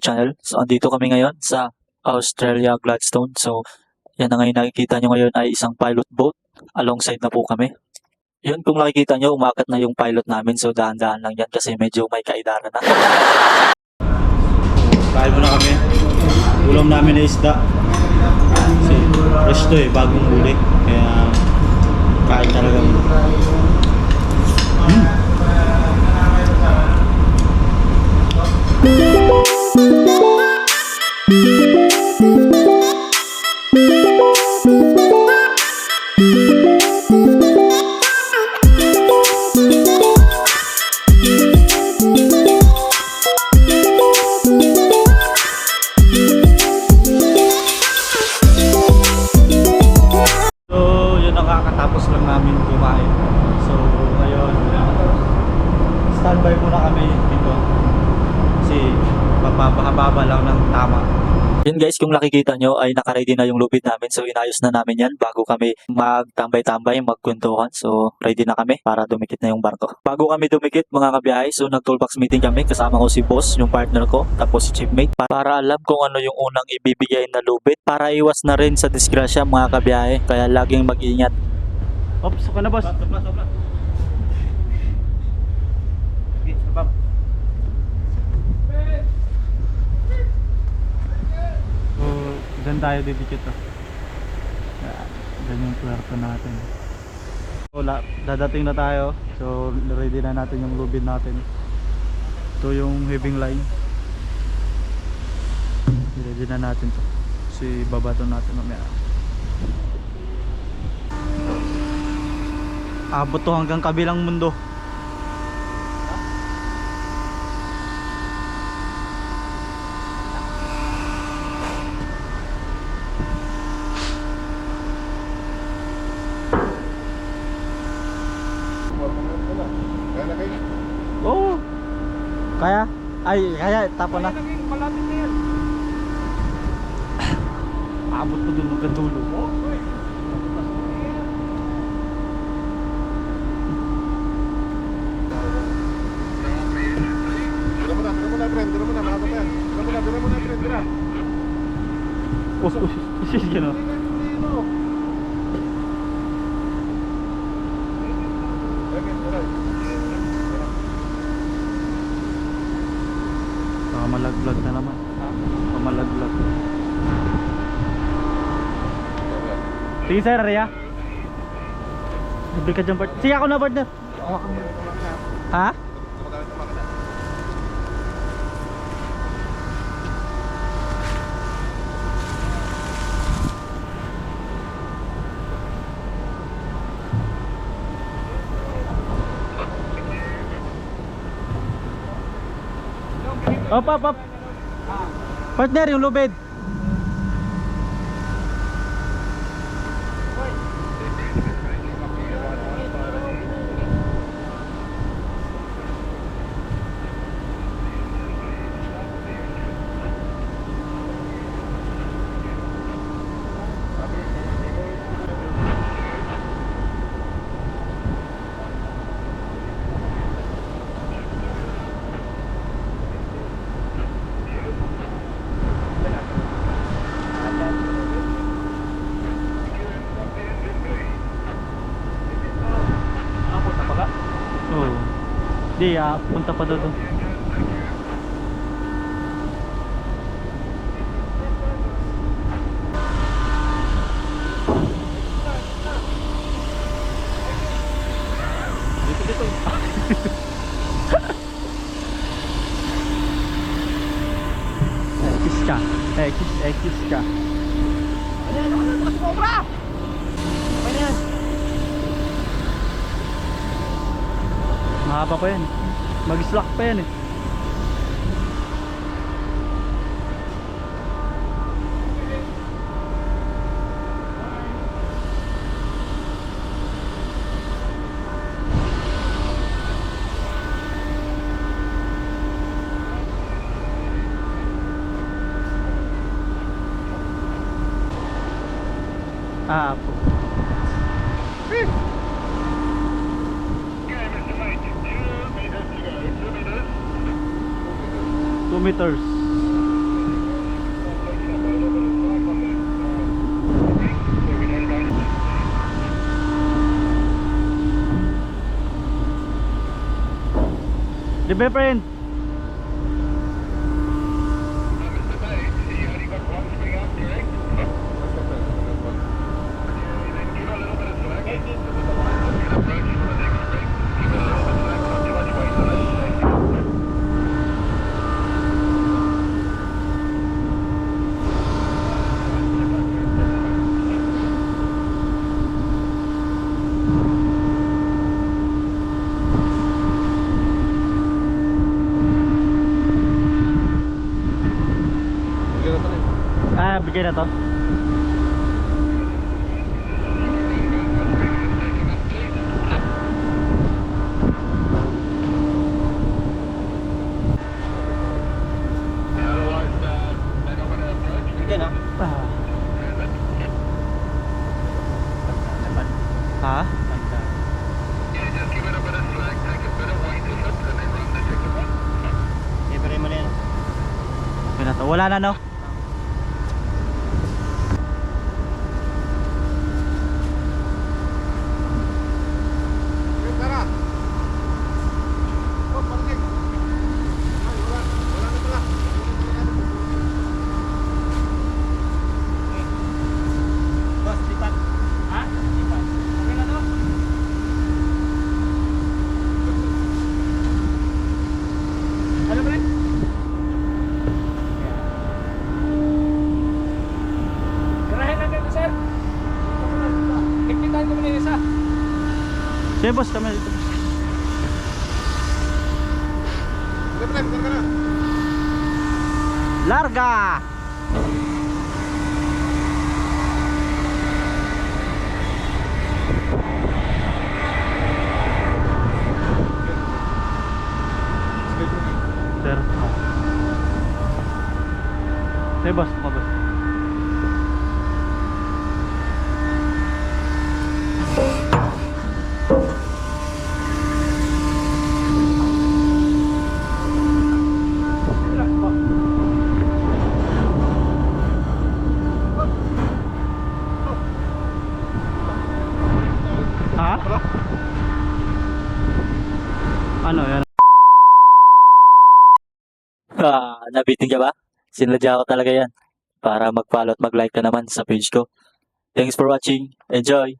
channel. So andito kami ngayon sa Australia Gladstone. So yan na ngayon nakikita nyo ngayon ay isang pilot boat. Alongside na po kami. Yun kung nakikita nyo umakat na yung pilot namin. So dahan-dahan lang yan kasi medyo may kaidaran na. Kain muna kami. Ulam namin na isda. Kasi fresh to bagong huli. Kaya kain talaga. Nakakatapos lang namin kumain. So ngayon standby muna kami dito kasi mapapahaba lang ng tama. Yun guys, kung nakikita nyo ay nakaready na yung lubid namin. So inayos na namin yan bago kami magtambay-tambay, magkwentuhan. So ready na kami para dumikit na yung barko. Bago kami dumikit mga kabiyahe, so nag-toolbox meeting kami. Kasama ko si boss, yung partner ko, tapos si chipmate. Para alam kung ano yung unang ibibigay na lubid. Para iwas na rin sa disgrasya mga kabiyahe. Kaya laging mag-ingat. Ops, ka na boss. Sobra. Okay, sabab. So, dyan tayo didikit to. Dyan yung puerto natin. So, dadating na tayo. So, ready na natin yung lubid natin. Ito yung heaving line. Ready na natin to. Kasi babato natin mamaya. Abot to hanggang kabilang mundo. Oh, kaya? Ay, kaya tapon na. Abot to dun hanggang dulo. Sige no. Pamalaglag na naman. Pamalaglag. Sige sir, Ria. Libre ka dyan, partner. Sige ako na, partner. Ha? Op. Partner, yung lubid. Hindi, punta pa doon. Dito. X ka. Ano sobra? Ano yan? Mahaba pa yan. Mag-slack pa yan eh. Po. 2 meters. Di ba, friend? Bigay na to. Bigyan na. Ha? Libre mo na yan. Okay na to. Wala na, no? Boss, lipat. Ha? Lipat. Okay na to? Ano ba rin? Garahin lang dito, sir. Higpitan ko muna yung isa. Sige, boss. Kami dito. Larga! Sir. Sige, boss. Mga boss. Ha? Ano yan? Nabitin ka ba? Sinadya ko talaga yan para mag-follow at mag-like ka naman sa page ko. Thanks for watching. Enjoy!